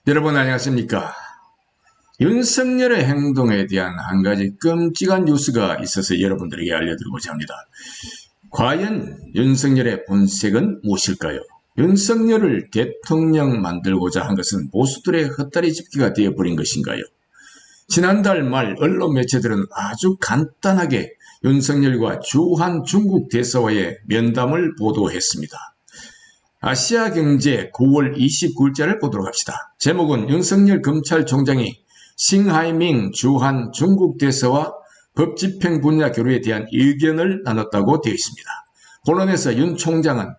여러분 안녕하십니까? 윤석열의 행동에 대한 한 가지 끔찍한 뉴스가 있어서 여러분들에게 알려드리고자 합니다. 과연 윤석열의 본색은 무엇일까요? 윤석열을 대통령 만들고자 한 것은 보수들의 헛다리 짚기가 되어버린 것인가요? 지난달 말 언론 매체들은 아주 간단하게 윤석열과 주한 중국 대사와의 면담을 보도했습니다. 아시아경제 9월 29일자를 보도록 합시다. 제목은 윤석열 검찰총장이 싱하이밍 주한 중국 대사와 법집행 분야 교류에 대한 의견을 나눴다고 되어 있습니다. 본론에서 윤 총장은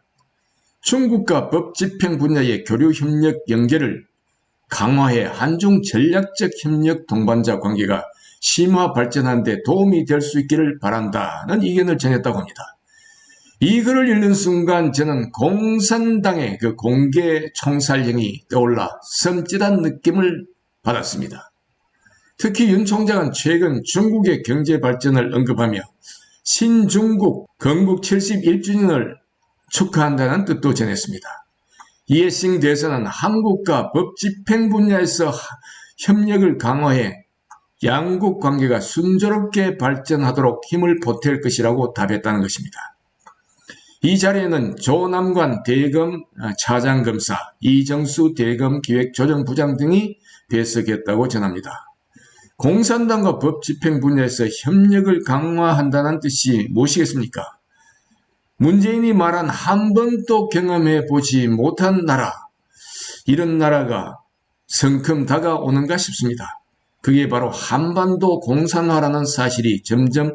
중국과 법집행 분야의 교류 협력 연계를 강화해 한중 전략적 협력 동반자 관계가 심화 발전하는 데 도움이 될 수 있기를 바란다는 의견을 전했다고 합니다. 이 글을 읽는 순간 저는 공산당의 그 공개 총살령이 떠올라 섬찟한 느낌을 받았습니다. 특히 윤 총장은 최근 중국의 경제 발전을 언급하며 신중국 건국 71주년을 축하한다는 뜻도 전했습니다. 이에 싱 대사는 한국과 법집행 분야에서 협력을 강화해 양국 관계가 순조롭게 발전하도록 힘을 보탤 것이라고 답했다는 것입니다. 이 자리에는 조남관 대검 차장검사, 이정수 대검 기획조정부장 등이 배석했다고 전합니다. 공산당과 법집행 분야에서 협력을 강화한다는 뜻이 무엇이겠습니까? 문재인이 말한 한 번도 경험해 보지 못한 나라, 이런 나라가 성큼 다가오는가 싶습니다. 그게 바로 한반도 공산화라는 사실이 점점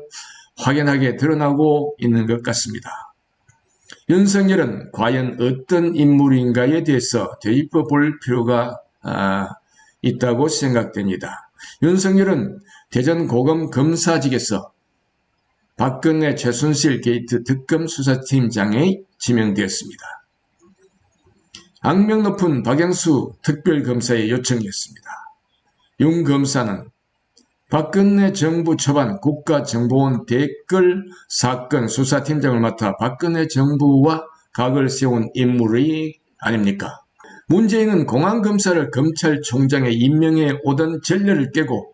확연하게 드러나고 있는 것 같습니다. 윤석열은 과연 어떤 인물인가에 대해서 되짚어볼 필요가 있다고 생각됩니다. 윤석열은 대전고검 검사직에서 박근혜 최순실 게이트 특검 수사팀장에 지명되었습니다. 악명 높은 박영수 특별검사의 요청이었습니다. 윤 검사는 박근혜 정부 초반 국가정보원 댓글 사건 수사팀장을 맡아 박근혜 정부와 각을 세운 인물이 아닙니까? 문재인은 공안검사를 검찰총장에 임명해 오던 전례를 깨고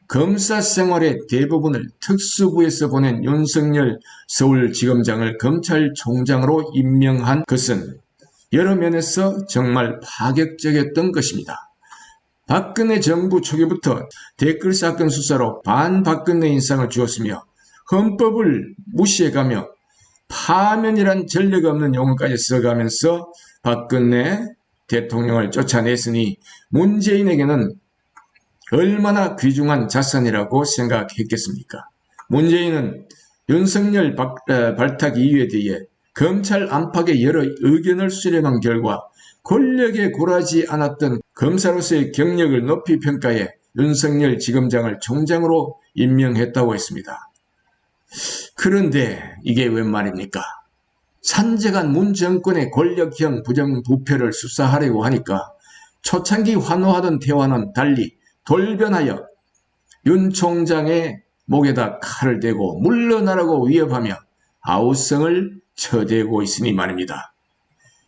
검사 생활의 대부분을 특수부에서 보낸 윤석열 서울지검장을 검찰총장으로 임명한 것은 여러 면에서 정말 파격적이었던 것입니다. 박근혜 정부 초기부터 댓글 사건 수사로 반박근혜 인상을 주었으며 헌법을 무시해가며 파면이란 전례가 없는 용어까지 써가면서 박근혜 대통령을 쫓아냈으니 문재인에게는 얼마나 귀중한 자산이라고 생각했겠습니까? 문재인은 윤석열 발탁 이유에 대해 검찰 안팎의 여러 의견을 수렴한 결과 권력에 굴하지 않았던 검사로서의 경력을 높이 평가해 윤석열 지검장을 총장으로 임명했다고 했습니다. 그런데 이게 웬 말입니까? 산재간 문 정권의 권력형 부정부패를 수사하려고 하니까 초창기 환호하던 태와는 달리 돌변하여 윤 총장의 목에다 칼을 대고 물러나라고 위협하며 아우성을 쳐대고 있으니 말입니다.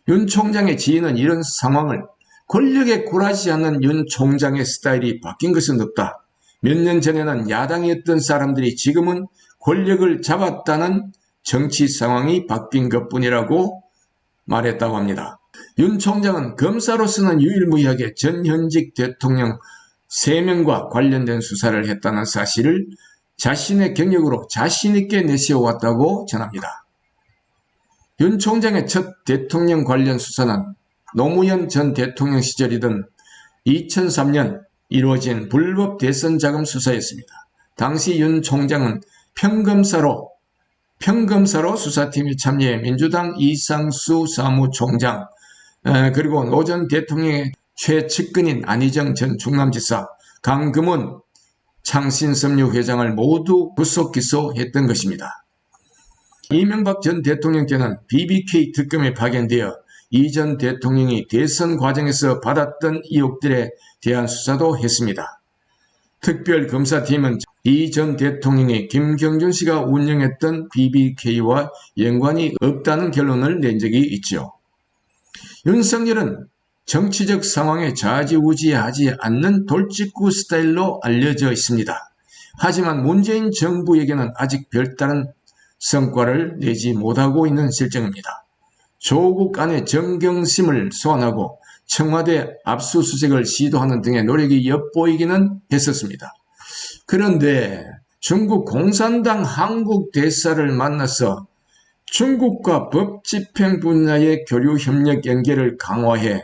윤 총장의 지인은 이런 상황을 권력에 굴하지 않는 윤 총장의 스타일이 바뀐 것은 없다. 몇 년 전에는 야당이었던 사람들이 지금은 권력을 잡았다는 정치 상황이 바뀐 것뿐이라고 말했다고 합니다. 윤 총장은 검사로서는 유일무이하게 전현직 대통령 3명과 관련된 수사를 했다는 사실을 자신의 경력으로 자신있게 내세워왔다고 전합니다. 윤 총장의 첫 대통령 관련 수사는 노무현 전 대통령 시절이던 2003년 이루어진 불법 대선 자금 수사였습니다. 당시 윤 총장은 평검사로 수사팀에 참여해 민주당 이상수 사무총장 그리고 노 전 대통령의 최측근인 안희정 전 충남지사, 강금원 창신섬유 회장을 모두 구속 기소했던 것입니다. 이명박 전 대통령 때는 BBK 특검에 파견되어 이 전 대통령이 대선 과정에서 받았던 의혹들에 대한 수사도 했습니다. 특별검사팀은 이 전 대통령이 김경준 씨가 운영했던 BBK와 연관이 없다는 결론을 낸 적이 있죠. 윤석열은 정치적 상황에 좌지우지하지 않는 돌직구 스타일로 알려져 있습니다. 하지만 문재인 정부에게는 아직 별다른 성과를 내지 못하고 있는 실정입니다. 조국 간의 정경심을 소환하고 청와대 압수수색을 시도하는 등의 노력이 엿보이기는 했었습니다. 그런데 중국 공산당 한국 대사를 만나서 중국과 법집행 분야의 교류 협력 연계를 강화해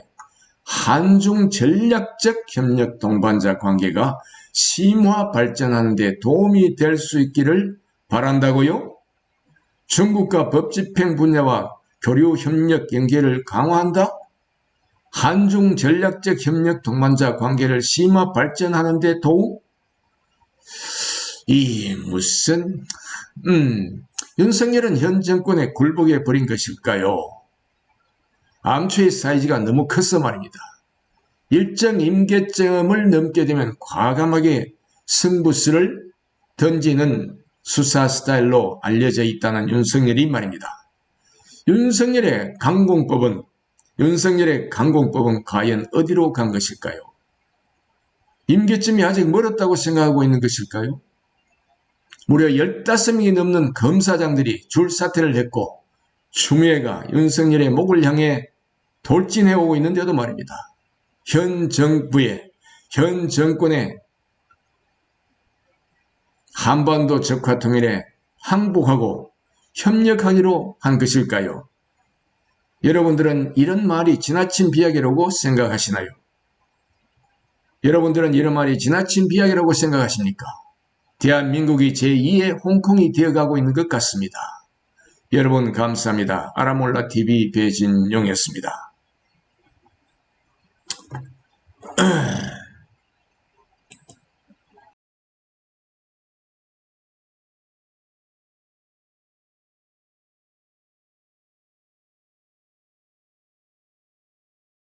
한중 전략적 협력 동반자 관계가 심화 발전하는 데 도움이 될 수 있기를 바란다고요? 중국과 법집행 분야와 교류 협력 연계를 강화한다? 한중 전략적 협력 동반자 관계를 심화 발전하는 데 도움? 무슨 윤석열은 현 정권의 굴복에 버린 것일까요? 암초의 사이즈가 너무 커서 말입니다. 일정 임계점을 넘게 되면 과감하게 승부수를 던지는 수사 스타일로 알려져 있다는 윤석열이 말입니다. 윤석열의 강공법은 과연 어디로 간 것일까요? 임계점이 아직 멀었다고 생각하고 있는 것일까요? 무려 15명이 넘는 검사장들이 줄사퇴를 했고 추미애가 윤석열의 목을 향해 돌진해오고 있는데도 말입니다. 현 정권의 한반도 적화통일에 항복하고 협력하기로 한 것일까요? 여러분들은 이런 말이 지나친 비약이라고 생각하시나요? 여러분들은 이런 말이 지나친 비약이라고 생각하십니까? 대한민국이 제2의 홍콩이 되어가고 있는 것 같습니다. 여러분 감사합니다. 아라몰라TV 배진용이었습니다.